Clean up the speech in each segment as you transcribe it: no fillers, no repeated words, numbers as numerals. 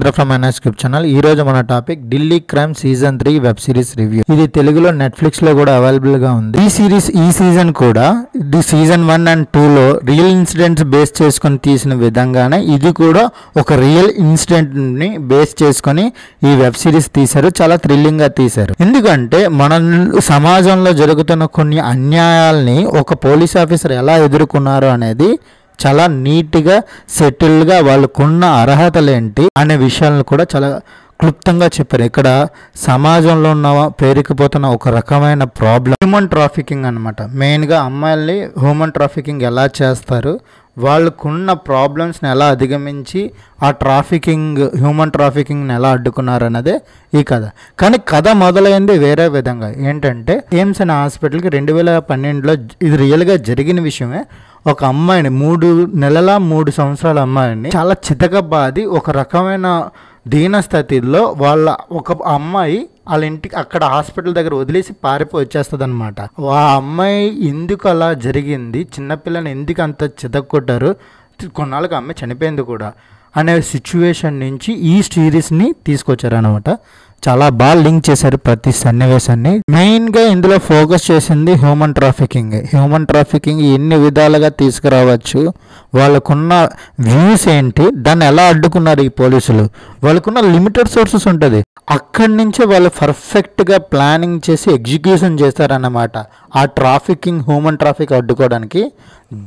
Venkata from ఎన్ఎస్క్రిప్ట్ channel. ఈ రోజు మన topic Delhi crime season 3 web series review. ఇది తెలుగులో నెట్ఫ్లిక్స్ లో కూడా అవైలబుల్ గా ఉంది. ఈ సిరీస్ ఈ సీజన్ కూడా సీజన్ 1 and 2 లో రియల్ ఇన్సిడెంట్స్ బేస్ చేసుకొని తీసిన విధంగానే ఇది కూడా ఒక రియల్ ఇన్సిడెంట్ ని బేస్ చేసుకొని ఈ వెబ్ సిరీస్ తీశారు. చాలా థ్రిల్లింగ్ గా తీశారు. ఎందుకంటే మన సమాజంలో జరుగుతున్న కొన్ని అన్యాయాల్ని ఒక పోలీస్ ఆఫీసర్ ఎలా ఎదుర్కొన్నారు అనేది చాలా నీట్గా సెటిల్గా వాళ్ళకున్న అర్హతలు ఏంటి అనే విషయాలను కూడా చాలా క్లుప్తంగా చెప్పారు. ఇక్కడ సమాజంలో ఉన్న పేరుకుపోతున్న ఒక రకమైన ప్రాబ్లం హ్యూమన్ ట్రాఫికింగ్ అనమాట. మెయిన్గా అమ్మాయిల్ని హ్యూమన్ ట్రాఫికింగ్ ఎలా చేస్తారు, వాళ్ళకున్న ప్రాబ్లమ్స్ని ఎలా అధిగమించి ఆ ట్రాఫికింగ్ హ్యూమన్ ట్రాఫికింగ్ని ఎలా అడ్డుకున్నారు అన్నదే ఈ కథ. కానీ కథ మొదలైంది వేరే విధంగా. ఏంటంటే ఎయిమ్స్ అనే హాస్పిటల్కి 2012లో ఇది రియల్గా జరిగిన విషయమే. ఒక అమ్మాయిని 3 నెలల 3 సంవత్సరాల అమ్మాయిని చాలా చితకబాది ఒక రకమైన దీనస్థితిలో వాళ్ళ ఒక అమ్మాయి వాళ్ళ ఇంటికి అక్కడ హాస్పిటల్ దగ్గర వదిలేసి పారిపోయి వచ్చేస్తుంది అనమాట. ఆ అమ్మాయి ఎందుకు అలా జరిగింది, చిన్నపిల్లని ఎందుకు అంత చితక్కొట్టారు, కొన్నాళ్ళకి అమ్మాయి చనిపోయింది కూడా అనే సిచ్యువేషన్ నుంచి ఈ సిరీస్ని తీసుకొచ్చారు అనమాట. చాలా బాగా లింక్ చేశారు ప్రతి సన్నివేశాన్ని. మెయిన్గా ఇందులో ఫోకస్ చేసింది హ్యూమన్ ట్రాఫికింగ్. హ్యూమన్ ట్రాఫికింగ్ ఎన్ని విధాలుగా తీసుకురావచ్చు, వాళ్ళకున్న వ్యూస్ ఏంటి, దాన్ని ఎలా అడ్డుకున్నారు ఈ పోలీసులు, వాళ్ళకున్న లిమిటెడ్ సోర్సెస్ ఉంటుంది, అక్కడి నుంచే వాళ్ళు పర్ఫెక్ట్గా ప్లానింగ్ చేసి ఎగ్జిక్యూషన్ చేస్తారన్నమాట ఆ ట్రాఫికింగ్ హ్యూమన్ ట్రాఫిక్ అడ్డుకోవడానికి.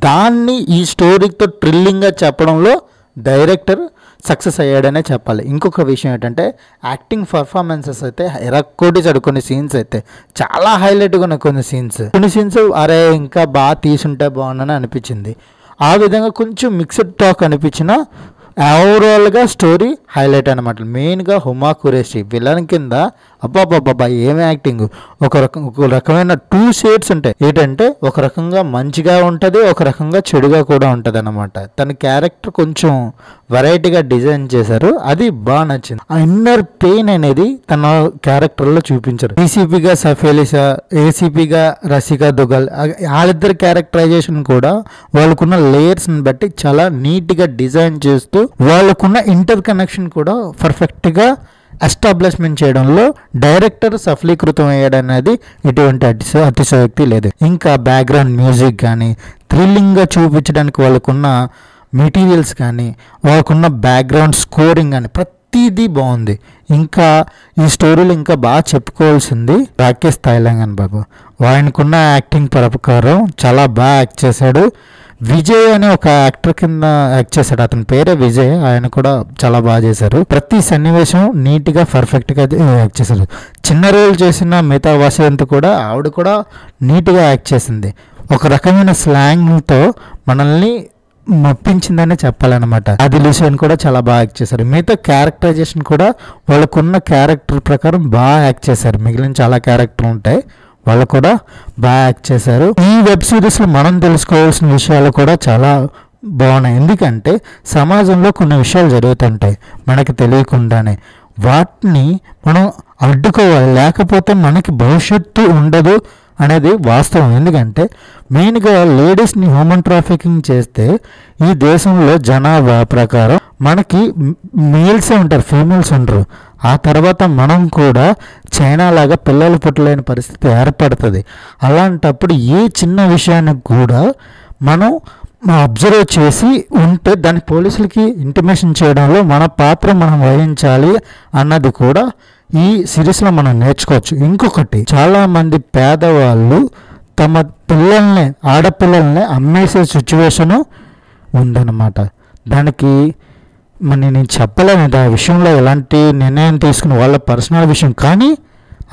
దాన్ని ఈ స్టోరీతో థ్రిల్లింగ్గా చెప్పడంలో డైరెక్టర్ సక్సెస్ అయ్యాడనే చెప్పాలి. ఇంకొక విషయం ఏంటంటే యాక్టింగ్ పర్ఫార్మెన్సెస్ అయితే ఎరక్కోటి కొన్ని సీన్స్ అయితే చాలా హైలైట్గా ఉన్నాయి. కొన్ని సీన్స్ అరే ఇంకా బాగా తీసుంటే బాగుందని అనిపించింది. ఆ విధంగా కొంచెం మిక్స్డ్ టాక్ అనిపించిన ఓవరాల్గా స్టోరీ హైలైట్ అనమాట. మెయిన్గా హుమా ఖురేషి విలన్ కింద అబ్బాబ్బాబ్బా ఏమి యాక్టింగ్. ఒక రకమైన 2 షేడ్స్ ఉంటాయి. ఏంటంటే ఒక రకంగా మంచిగా ఉంటుంది, ఒక రకంగా చెడుగా కూడా ఉంటుంది అనమాట. తన క్యారెక్టర్ కొంచెం వెరైటీగా డిజైన్ చేశారు, అది బాగా నచ్చింది. ఆ ఇన్నర్ పెయిన్ అనేది తన క్యారెక్టర్లో చూపించారు. డీసీపీగా సఫేలిసా, ఏసీపీగా రసికా దుగల్, వాళ్ళిద్దరి క్యారెక్టరైజేషన్ కూడా వాళ్ళకున్న లేయర్స్ని బట్టి చాలా నీట్గా డిజైన్ చేస్తూ వాళ్ళకున్న ఇంటర్ కనెక్షన్ కూడా పర్ఫెక్ట్గా ఎస్టాబ్లిష్మెంట్ చేయడంలో డైరెక్టర్ సఫలీకృతం అయ్యాడనేది ఎటువంటి అతిశయోక్తి లేదు. ఇంకా బ్యాక్గ్రౌండ్ మ్యూజిక్ కానీ, థ్రిల్లింగ్గా చూపించడానికి వాళ్ళకున్న మెటీరియల్స్ కానీ, వాళ్ళకున్న బ్యాక్గ్రౌండ్ స్కోరింగ్ కానీ ప్రతిదీ బాగుంది. ఇంకా ఈ స్టోరీలో ఇంకా బాగా చెప్పుకోవాల్సింది రాకేష్ తైలంగన్ బాబు. ఆయనకున్న యాక్టింగ్ ప్రకారం చాలా బాగా యాక్ట్ చేశాడు. విజయ్ అనే ఒక యాక్టర్ కింద యాక్ట్ చేశాడు, అతని పేరే విజయ్. ఆయన కూడా చాలా బాగా చేశారు. ప్రతి సన్నివేశం నీట్గా పర్ఫెక్ట్గా యాక్ట్ చేశారు. చిన్న రోల్ చేసిన మిగతా వసంత్ కూడా ఆవిడ కూడా నీట్గా యాక్ట్ చేసింది. ఒక రకమైన స్లాంగ్తో మనల్ని మెప్పించిందనే చెప్పాలన్నమాట. ఆదిల్ హుసేన్ కూడా చాలా బాగా యాక్ట్ చేశారు. మిగతా క్యారెక్టరైజేషన్ కూడా వాళ్ళకున్న క్యారెక్టర్ ప్రకారం బాగా యాక్ట్ చేశారు. మిగిలిన చాలా క్యారెక్టర్లు ఉంటాయి, వాళ్ళు కూడా బాగా యాక్ట్ చేశారు. ఈ వెబ్ సిరీస్లో మనం తెలుసుకోవాల్సిన విషయాలు కూడా చాలా బాగున్నాయి. ఎందుకంటే సమాజంలో కొన్ని విషయాలు జరుగుతుంటాయి మనకి తెలియకుండానే, వాటిని మనం అడ్డుకోవాలి, లేకపోతే మనకి భవిష్యత్తు ఉండదు అనేది వాస్తవం. ఎందుకంటే మెయిన్గా లేడీస్ని హ్యూమన్ ట్రాఫికింగ్ చేస్తే ఈ దేశంలో జనాభా ప్రకారం మనకి మేల్సే ఉంటారు, ఫీమేల్స్ ఉండరు. ఆ తర్వాత మనం కూడా చైనా లాగా పిల్లలు పుట్టలేని పరిస్థితి ఏర్పడుతుంది. అలాంటప్పుడు ఏ చిన్న విషయానికి కూడా మనం అబ్జర్వ్ చేసి ఉంటే దాని పోలీసులకి ఇంటిమేషన్ చేయడంలో మన పాత్ర మనం వహించాలి అన్నది కూడా ఈ సిరీస్లో మనం నేర్చుకోవచ్చు. ఇంకొకటి, చాలామంది పేదవాళ్ళు తమ పిల్లల్ని, ఆడపిల్లల్ని అమ్మేసే సిచ్యువేషను ఉందన్నమాట. దానికి నేను చెప్పలేను ఆ విషయంలో ఎలాంటి నిర్ణయం తీసుకుని వాళ్ళ పర్సనల్ విషయం, కానీ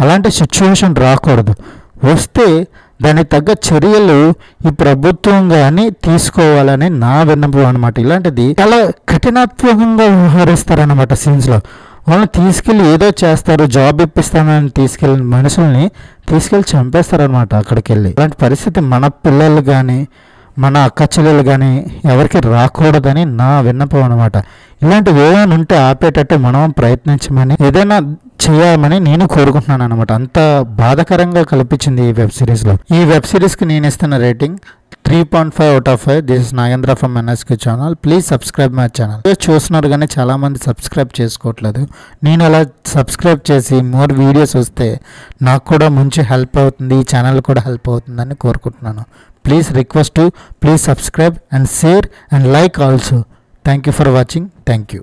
అలాంటి సిచ్యువేషన్ రాకూడదు. వస్తే దానికి తగ్గ చర్యలు ఈ ప్రభుత్వం కానీ తీసుకోవాలని నా విన్నపం అనమాట. ఇలాంటిది చాలా కఠినాత్మకంగా వ్యవహరిస్తారనమాట సీన్స్లో. వాళ్ళని తీసుకెళ్ళి ఏదో చేస్తారు, జాబ్ ఇప్పిస్తామని తీసుకెళ్ళిన మనుషుల్ని తీసుకెళ్ళి చంపేస్తారనమాట అక్కడికి వెళ్ళి. అలాంటి పరిస్థితి మన పిల్లలు కానీ మన అక్క చెల్లెలు కానీ ఎవరికి రాకూడదని నా విన్నపం అనమాట. ఇలాంటివి ఏమైనా ఉంటే ఆపేటట్టు మనం ప్రయత్నించమని, ఏదైనా చేయమని నేను కోరుకుంటున్నాను అనమాట. అంత బాధాకరంగా కల్పించింది ఈ వెబ్ సిరీస్లో. ఈ వెబ్ సిరీస్కి నేను ఇస్తున్న rating 3.5 out of 5. This is Nagendra from NSK channel. Please subscribe my channel. చూస్తున్నారు కానీ చాలా మంది సబ్స్క్రైబ్ చేసుకోవట్లేదు. నేను అలా సబ్స్క్రైబ్ చేసి మోర్ వీడియోస్ వస్తే నాకు కూడా మంచి హెల్ప్ అవుతుంది, ఈ ఛానల్ కూడా హెల్ప్ అవుతుందని కోరుకుంటున్నాను. Please request to please subscribe and share and like also. Thank you for watching. Thank you.